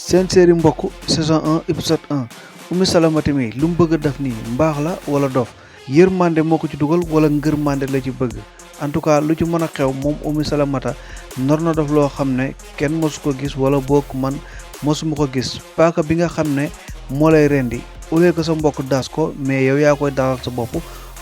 seen série mbokk saison 1 épisode 1 Oumy Salamata mi lu mu bëgg a def nii mbaax la wala dof yërmande moo ko ci dugal wala ngërmande la ci bëgg en tout cas lu ci mën a xew moom Oumy Salamata nar na def loo xam ne kenn mosu ko gis wala boog man mosuma ko gis paaka bi nga xam ne moo lay rendi au lieu que sa mbokk daas ko mais yow yaa koy dalal sa bopp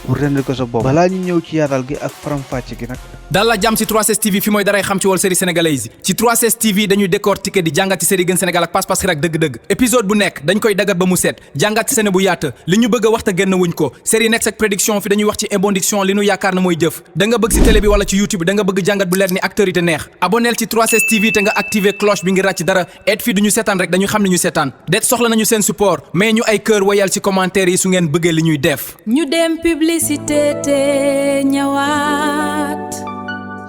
pour rendi ko sa bopp balaa ñu ñëw ci yaatal gi ak faram-fàcce gi nag. dal la jàmm ci 3S TV fi mooy daray xam ci wàllu série sénégalaise yi ci 3S TV dañuy décortiquer di jàngat ci série gën Sénégal ak pas-pas rek dëgg-dëgg épisode bu nekk dañ koy dagat ba mu set jàngat ci séné bu yaata li ñu bëgg a wax te génn wuñ ko série next ak prédiction fi dañuy wax ci ébondiction li ñu yaakaar na mooy jëf da nga bëgg ci télé bi wala ci YouTube da nga bëgg jàngat bu leer ni acteur yi te neex abonnel ci 3S TV te nga activer cloche bi ngir ràcc dara et fii duñu seetaan rek dañu xam ne ñu seetaan det soxla nañu seen support mais ñu ay cœur wayal ci commentaire yi su ngeen bëggee li ñuy def ñu dem publicité te ñëwaat.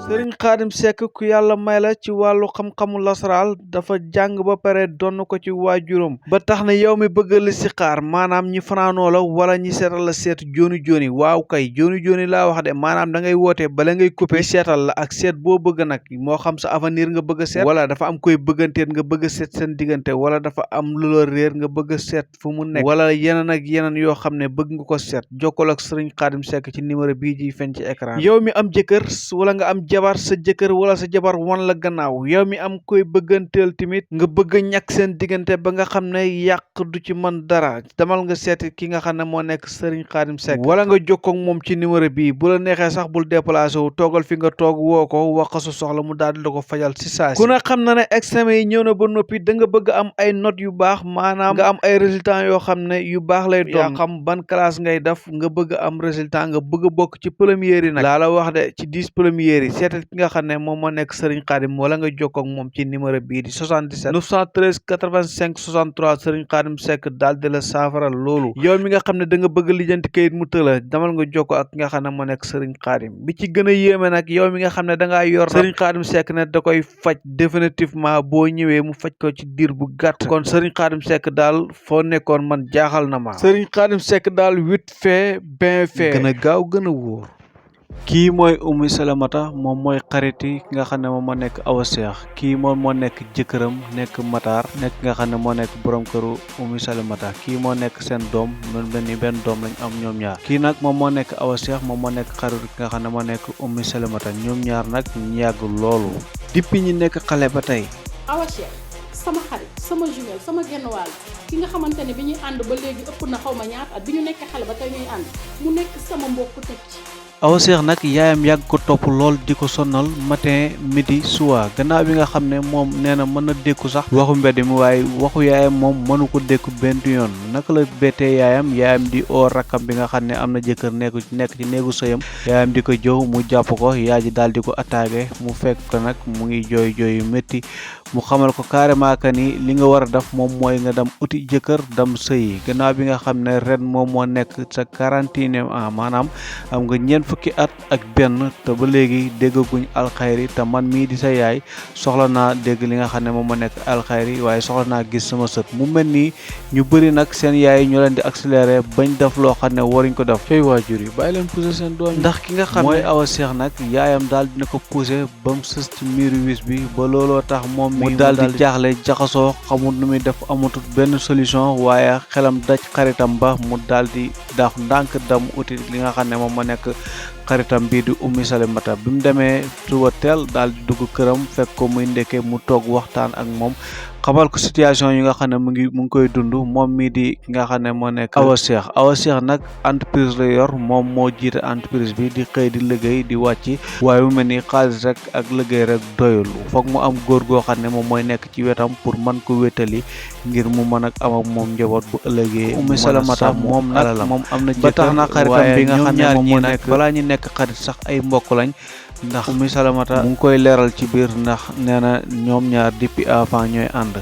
Sëriñ Xaadim Seck ku yàlla may la ci wàllu xam-xamu lasaraal dafa jàng ba pare donn ko ci waajuram ba tax na yow mi bëgg listixaar maanaam ñi fanaanoo la wala ñi seetal la seet jooni waaw kay jooni laa wax de maanaam da ngay woote bala ngay coupé seetal la ak seet boo bëgg nag moo xam sa avenir nga bëgg a seet wala dafa am koy bëgganteet nga bëgg a seet seen diggante wala dafa am lu la réer nga bëgg a seet fu mu nekk wala yeneen ak yeneen yoo xam ne bëgg nga ko seet jokkoo ak Sëriñ Xaadim Seck ci numéro bii ji feeñ ci écran yow mi am jëkkër wala nga am jabar sa jëkkër wala sa jabar wan la gannaaw yow mi am koy bëgganteel tamit nga bëgg a ñàkk seen diggante ba nga xam ne yàq du ci mën dara demal nga seeti ki nga xam ne moo nekk Serigne Khadim Seck wala nga jokkoo ak moom ci numéro bii bu la neexee sax bul déplacé wu toogal fi nga toog woo ko wax ko sa soxla mu daal di la ko fajal si saa si ku ne xam na ne examen yi ñëw na ba noppi da nga bëgg am ay notes yu baax maanaam nga am ay résultats yoo xam ne yu baax lay doon yaa xam ban classe ngay def nga bëgg am résultat nga bëgg a bokk ci première yi nag laa la wax de ci 10 premières yi seetal ki nga xam ne moom moo nekk Serigne Khadim wala nga jokkoo ak moom ci numéro bii di 77 913 85 63 Serigne Khadim Seck daal di la saafara loolu yow mi nga xam ne da nga bëgg lijjanti kayit mu tëla damal nga jokkoo ak nga xam ne moo nekk Serigne Khadim bi ci gën a yéeme nag yow mi nga xam ne da ngaa yor Serigne Khadim Seck ne da koy faj définitivement boo ñëwee mu faj ko ci diir bu gàtt kon Serigne Khadim Seck daal foo nekkoon man jaaxal na ma Serigne Khadim Seck daal vite fait bien fait gën a gaaw gën a wóor kii mooy Oumy Salamata moom mooy xariti ki nga xam ne moom moo nekk Awa Cheikh kii moom moo nekk jëkkëram nekk Matar nekk nga xam ne moo nekk borom këru Oumy Salamata kii moo nekk seen doom noonu benn doom lañ am ñoom ñaar kii nag moom moo nekk Awa Cheikh moom moo nekk xaritu ki nga xam ne moo nekk Oumy Salamata ñoom ñaar nag ñu yàgg loolu depuis ñi nekk xale ba tey. Awa Cheikh sama xarit sama jumelle sama genn wàll ki nga xamante ne bi ñuy ànd ba léegi ëpp na xaw ma ñaata at bi ñu nekk xale ba tey ñuy ànd mu nekk sama mbokk teg ci. Awa Cheikh nag yaayam yàgg ko topp lool di ko sonal matin midi soir gannaaw bi nga xam ne moom nee na mën na dékku sax waxu mbedd mi waaye waxu yaayam moom mënu ko dékku benn yoon naka la bettee yaayam di oo rakkam bi nga xam ne am na jëkkër nekk ci néegu sëyam yaayam di ko jëw mu jàpp ko yaay ji daal di ko attaqué mu fekk ko nag mu ngi jooy yu métti mu xamal ko carrément que ni li nga war a def moom mooy nga dem uti jëkkër dem sëyi gannaaw bi nga xam ne ren moom moo nekk sa 41e an maanaam am nga ñeent fukki at ak benn te ba léegi déggaguñ alxayri te man mii di sa yaay soxla naa dégg li nga xam ne moom ma nekk alxayri waaye soxla naa gis sama sët mu mel nii ñu bëri nag seen yaay ñoo leen di accéléré bañ def loo xam ne waruñ ko def cay waajur yi bàyyi leen poussé seen doom ndax ki nga xam ne mooy Awa Cheikh nag yaayam daal dina ko poussé ba mu sës ci miiru wis bi ba looloo tax moom mu daal di jaaxle jaxasoo xamul nu muy def amatul benn solution waaye xelam daj xaritam ba mu daal di daax ndànk dam uti li nga xam ne moom ma nekk xaritam bii di Oumy Salamata bi mu demee suba teel daal di dugg këram fekk ko muy ndekkee mu toog waxtaan ak moom xamal ko situation yi nga xam ne mu ngi koy dund moom mii di ki nga xam ne moo nekk Awa Cheikh nag entreprise la yor moom moo jiite entreprise bi di xëy di liggéey di wàcc waaye mu mel ni xaalis rek ak liggéey rek doyul foog mu am góor goo xam ne moom mooy nekk ci wetam pour mën ko wétali ngir mu mën ak am ak moom njaboot bu ëllëgee Oumy Salamata moom nag moom am na ba tax na xaritam bi nga xam ne moom moo nekk balaa ñu nekk xarit sax ay mbokk lañ ndax Oumy Salamata mu ngi koy leeral ci biir ndax nee na ñoom ñaar depuis avant ñooy ànd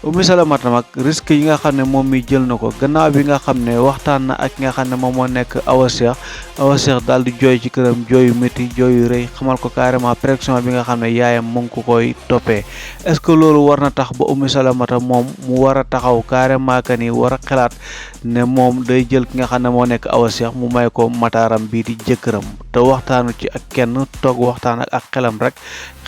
Oumy Salamata nag risque yi nga xam ne moom mi jël na ko gannaaw bi nga xam ne waxtaan na ak nga xam ne moom moo nekk Awa Cheikh daal di jooy ci këram jooyu métti jooyu rëy xamal ko carrément pression bi nga xam ne yaayam mu ngi ko koy toppee est-ce que loolu war na tax ba Oumy Salamata moom mu war a taxaw carrément que ni war a xalaat ne moom day jël ki nga xam ne moo nekk Awa Cheikh mu may ko mataaram bii di jëkkëram te waxtaanu ci ak kenn toog waxtaan ak xelam rek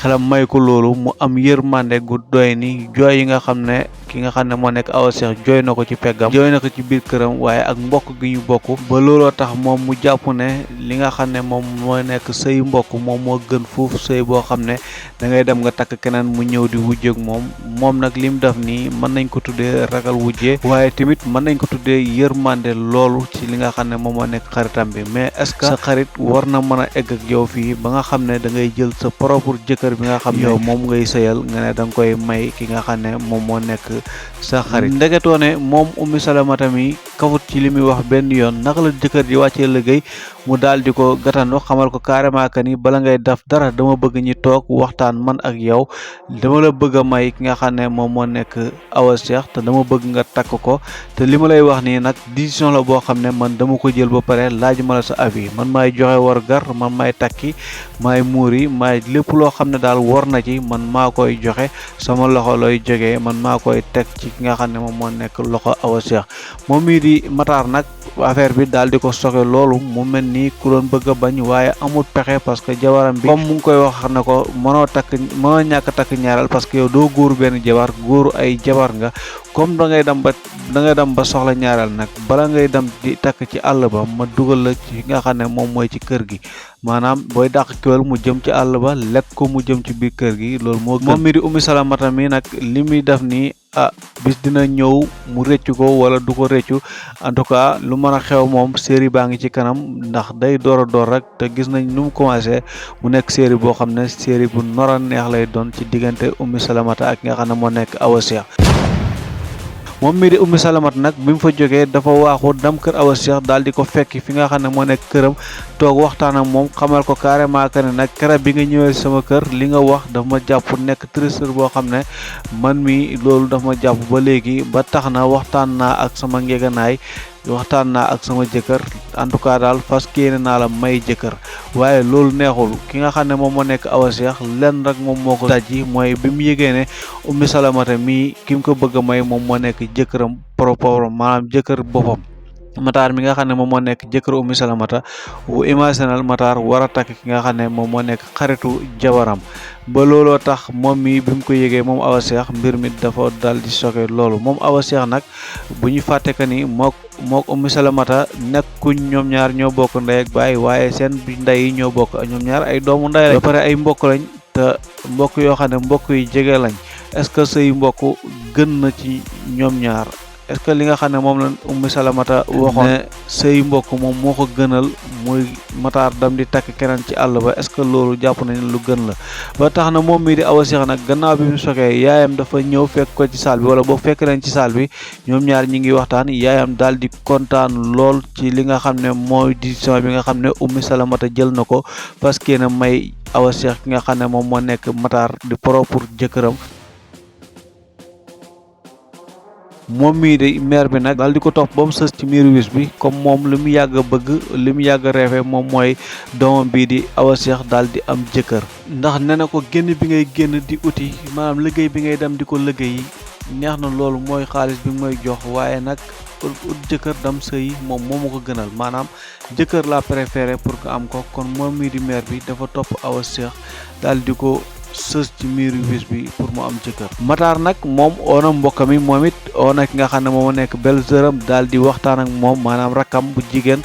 xelam may ko loolu mu am yërmande gu doy ni jooy yi nga xam ne ki nga xam ne moo nekk Awa Cheikh jooy na ko ci peggam jooy na ko ci biir këram waaye ak mbokk gi ñu bokk ba looloo tax moom mu jàpp ne li nga xam ne moom moo nekk sëy mbokk moom moo gën fuuf sëy boo xam ne da ngay dem nga takk keneen mu ñëw di wujjeeg moom nag lim def nii mën nañ ko tuddee ragal wujjee waaye tamit mën nañ ko tuddee yërmande loolu ci li nga xam ne moom moo nekk xaritam bi mais est-ce que sa xarit war na mën a egg ak yow fii ba nga xam ne da ngay jël sa propre jëkkër bi nga xam ne yow moom ngay sëyal nga ne da nga koy may ki nga xam ne moom moo nekk sa xarit ndeketoo ne moom Ummi Salamata mi kafut ci li muy wax benn yoon naka la jëkkër ji wàccee liggéey mu daal di ko gàttandu xamal ko carrément que ni bala ngay def dara dama bëgg ñi toog waxtaan man ak yow dama la bëgg a may ki nga xam ne moom moo nekk Awa Cheikh te dama bëgg nga takk ko te li ma lay wax nii nag décision la boo xam ne man dama ko jël ba pare laaj ma la sa avis man maay joxe war gar man maay takki maay muuri maay lépp loo xam ne daal war na ci man maa koy joxe sama loxo looy jógee man maa koy teg ci ki nga xam ne moom moo nekk loxo Awa Cheikh moom mii di Matar nag affaire bi daal di ko soke loolu mu mel ni ku doon bëgg a bañ waaye amul pexe parce que jabaram bi comme mu ngi koy wax ne ko mënoo ñàkk takk ñaareel parce que yow doo góoru benn jabar góoru ay jabar nga comme da ngay dem ba soxla ñaareel nag bala ngay dem di takk ci àll ba ma dugal la ci nga xam ne moom mooy ci kër gi maanaam booy dàq kéwél mu jëm ci àll ba lekk ko mu jëm ci biir kër gi loolu moo gën moom mi di Ummi Salamata mi nag li muy def nii bis dina ñëw mu rëccu ko wala du ko rëccu en tout cas lu mën a xew moom série baa ngi ci kanam ndax day door a door rek te gis nañ nu mu commencé mu nekk série boo xam ne série bu nora neex lay doon ci diggante Ummi Salamata ak nga xam ne moo nekk Awa Cheikh moom mii di Ummi Salamata nag bi mu fa jógee dafa waaxu dem kër Awa Cheikh daal di ko fekki fi nga xam ne moo nekk këram toog waxtaan ak moom xamal ko carrément que ne nag keroog bi nga ñëwee sama kër li nga wax dafa ma jàpp nekk trésor boo xam ne man mi loolu dafa ma jàpp ba léegi ba tax na waxtaan naa ak sama ngeganaay waxtaan naa ak sama jëkkër en tout cas daal fas yéene naa la may jëkkër waaye loolu neexul ki nga xam ne moom moo nekk Awa Cheikh lenn rek moom moo ko dajji mooy bi mu yëgee ne Ummi Salamata mii ki mu ko bëgg a may moom moo nekk jëkkëram propre maanaam jëkkër boppam Matar mi nga xam ne moom moo nekk jëkkër Ummi Salamata wu imaginal Matar war a takk ki nga xam ne moom moo nekk xaritu jabaram ba looloo tax moom mi bi mu ko yëgee moom Awa Cheikh mbir mi dafa dal di soke loolu moom Awa Cheikh nag bu ñu fàtte que ni mook Ummi Salamata nekkuñ ñoom ñaar ñoo bokk ndey ak baay waaye seen ndey yi ñoo bokk ñoom ñaar ay doomu ndey lañ ba pare ay mbokk lañ te mbokk yoo xam ne mbokk yi jege lañ est-ce que say mbokk gën na ci ñoom ñaar est-ce que li nga xam ne moom la Ummi Salamata waxoon ne say mbokk moom moo ko gënal muy Matar dam di takk keneen ci àll ba est-ce que loolu jàpp nañ lu gën la ba tax na moom mii di Awa Cheikh nag gannaaw bi mu sokee yaayam dafa ñëw fekk ko ci saal bi wala boo fekk leen ci saal bi ñoom ñaar ñi ngi waxtaan yaayam daal di kontaan lool ci li nga xam ne mooy décision bi nga xam ne Ummi Salamata jël na ko parce que na may Awa Cheikh ki nga xam ne moom moo nekk Matar di propre jëkkëram moom mii de maire bi nag daal di ko topp ba mu sës ci miiru wis bi comme moom li mu yàgg a bëgg li mu yàgg a reefe moom mooy doomam bii di Awa Cheikh daal di am jëkkër ndax nee na ko génn bi ngay génn di uti maanaam liggéey bi ngay dem di ko liggéey neex na loolu mooy xaalis bi mooy jox waaye nag ut jëkkër dam sëy moom moo ma ko gënal maanaam jëkkër la préféré pour que am ko kon moom mii di maire bi dafa topp Awa Cheikh daal di ko sës ci miiru wis bi pour mu am jëkkër Matar nag moom oona mbokk mi moom it oona ki nga xam ne moom nekk belle-sœuram daal di waxtaan ak moom maanaam rakkam bu jigéen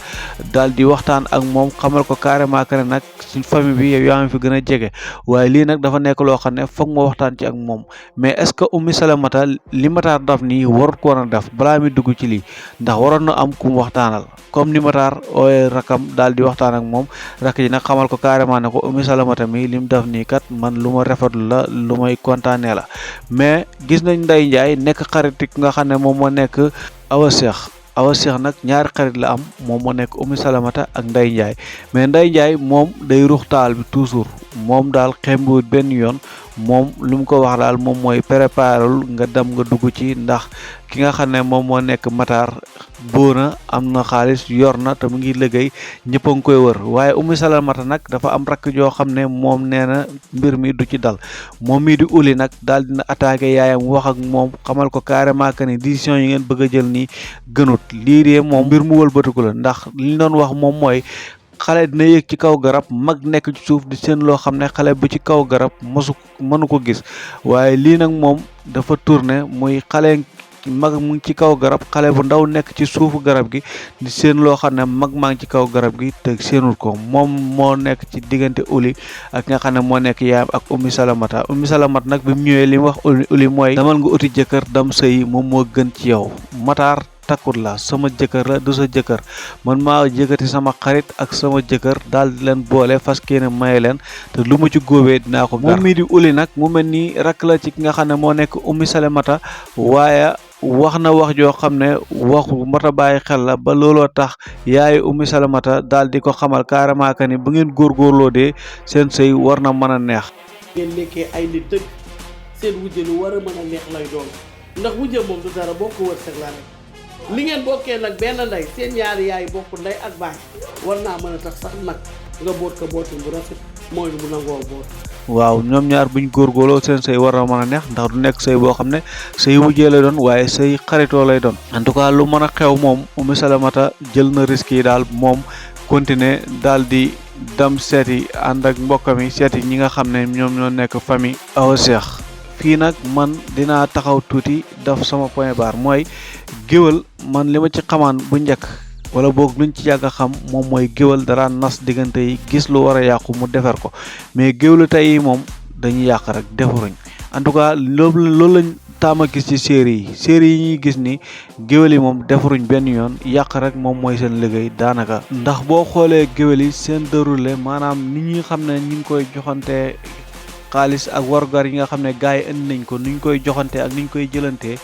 daal di waxtaan ak moom xamal ko carrément que ne nag ci famille bi yow yaa ngi fi gën a jege waaye lii nag dafa nekk loo xam ne foog ma waxtaan ci ak moom mais est-ce que Ummi Salamata li Matar daf nii warut ko woon a def balaa mi dugg ci lii ndax waroon na am ku mu waxtaanal comme ni Matar ooyee rakkam daal di waxtaan ak moom rakk ji nag xamal ko carrément ne ko Ummi Salamata mi li mu def nii kat man lu ma rafetlu la lu may kontaanee la mais gis nañ Ndeye Ndiaye nekk xarit ki nga xam ne moom moo nekk Awa Cheikh nag ñaari xarit la am moom moo nekk Ummi Salamata ak Ndeye Ndiaye mais Ndeye Ndiaye moom day ruux taal bi toujours moom daal xembiwut benn yoon moom lu mu ko wax daal moom mooy préparel nga dem nga dugg ci ndax ki nga xam ne moom moo nekk Matar boona am na xaalis yor na te mu ngi liggéey ñëpp a ngi koy wër waaye Oumy Salamata nag dafa am rakk joo xam ne moom nee na mbir mi du ci dal moom mii di uli nag daal dina attaqué yaayam wax ak moom xamal ko carrément que ni décision yi ngeen bëgg a jël nii gënut lii de moom mbir mu wëlbatiku la ndax li ñu doon wax moom mooy xale dina yéeg ci kaw garab mag nekk ci suuf di seen loo xam ne xale bu ci kaw garab mënu ko gis waaye lii nag moom dafa tourné muy xale mag mu ngi ci kaw garab xale bu ndaw nekk ci suufu garab gi di seen loo xam ne mag maa ngi ci kaw garab gi te seenul ko moom moo nekk ci diggante uli ak nga xam ne moo nekk yaayam ak Oumy Salamata nag bi mu ñëwee li mu wax uli mooy damal nga uti jëkkër dam sëy moom moo gën ci yow Matar takkut la sama jëkkër la du sa jëkkër man maa jëkkati sama xarit ak sama jëkkër daal di leen boole fas kéene maye leen te lu mu ci góobee dinaa ko moom mii di uli nag mu mel ni rakk la ci ki nga xam ne moo nekk Oumy Salamata waaye wax na wax joo xam ne waxu mata bàyyi xel la ba looloo tax yaayu Oumy Salamata daal di ko xamal carrément que ni bu ngeen góorgóorloo dee seen sëy war na mën a neex. ngeen nekkee ay nit dëgg seen wujje lu war a mën a neex lay doon ndax wujje moom du dara boo ko wërsëg la rek li ngeen bokkee nag benn ndey seen ñaari yaay bokk ndey ak baay war naa mën a tax sax nag nga boot ko bootin bu rafet mooy lu mu nangoo boot. waaw ñoom ñaar buñ góorgóorloo seen sëy war na mën a neex ndax du nekk sëy boo xam ne sëy wujjee lay doon waaye sëy xaritoo lay doon en tout cas lu mën a xew moom Oumy Salamata jël na risque yi daal moom continuer daal di dem seeti ànd ak mbokkam yi seeti ñi nga xam ne ñoom ñoo nekk famille Awa Cheikh fii nag man dinaa taxaw tuuti def sama point barre mooy géwal man li ma ci xamaan bu njëkk wala boog luñ ci yàgg a xam moom mooy géwal dara nas diggante yi gis lu war a yàqu mu defar ko mais géwlu tey yi moom dañuy yàq rek defaruñ en tout cas loolu lañ taama gis ci série yi ñuy gis ni géwél yi moom defaruñ benn yoon yàq rek moom mooy seen liggéey daanaka ndax boo xoolee géwél yi seen déroulé maanaam ni ñuy xam ne ñu ngi koy joxante xaalis ak warugar yi nga xam ne gars yi indi nañ ko ni ñu koy joxante ak ni ñu koy jëlantee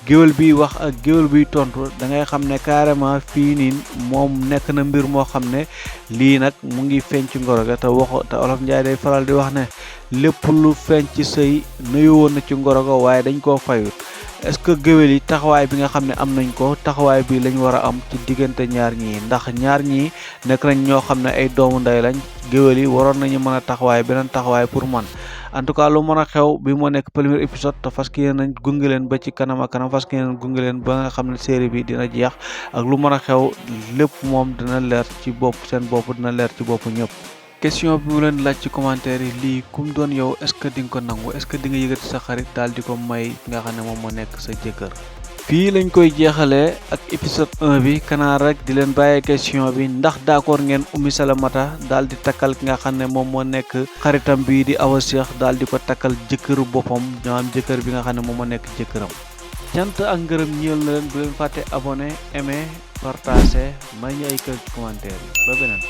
géwél biy wax ak géwél biy tontu da ngay xam ne carrément fii nii moom nekk na mbir moo xam ne lii nag mu ngi feeñ ci ngoro ga te olof Njaay day faral di wax ne lépp lu feeñ ci sëy nuyu woon na ci ngoro ga waaye dañ koo fayut est-ce que géwél yi taxawaay bi nga xam ne am nañ ko taxawaay bi lañ war a am ci diggante ñaar ñii ndax ñaar ñii nekk nañ ñoo xam ne ay doomu ndey lañ géwél yi waroon nañu mën a taxawaay beneen taxawaay pour man en tout cas lu mën a xew bi moo nekk premier épisode te fas yéene nañ gunge leen ba ci kanam ak kanam fas yéene nañ gunge leen ba nga xam ne série bi dina jeex ak lu mën a xew lépp moom dina leer ci bopp seen bopp dina leer ci bopp ñëpp. question bi mu leen laaj ci commentaire yi lii kum doon yow est-ce que di nga ko nangu est-ce que di nga yëgati sa xarit daal di ko may nga xam ne moom moo nekk sa jëkkër. fii lañ koy jeexalee ak épisode 1 bi kanaa rek di leen bàyyee question bi ndax d'accord ngeen Oumy Salamata daal di takkal ki nga xam ne moom moo nekk xaritam bii di Awa Cheikh daal di ko takkal jëkkëru boppam ñoo am jëkkër bi nga xam ne moom moo nekk jëkkëram. cant ak ngërëm ñeel na leen bu leen fàtte abonné aimer partager may ñu ay kër ci commentaire yi ba beneen.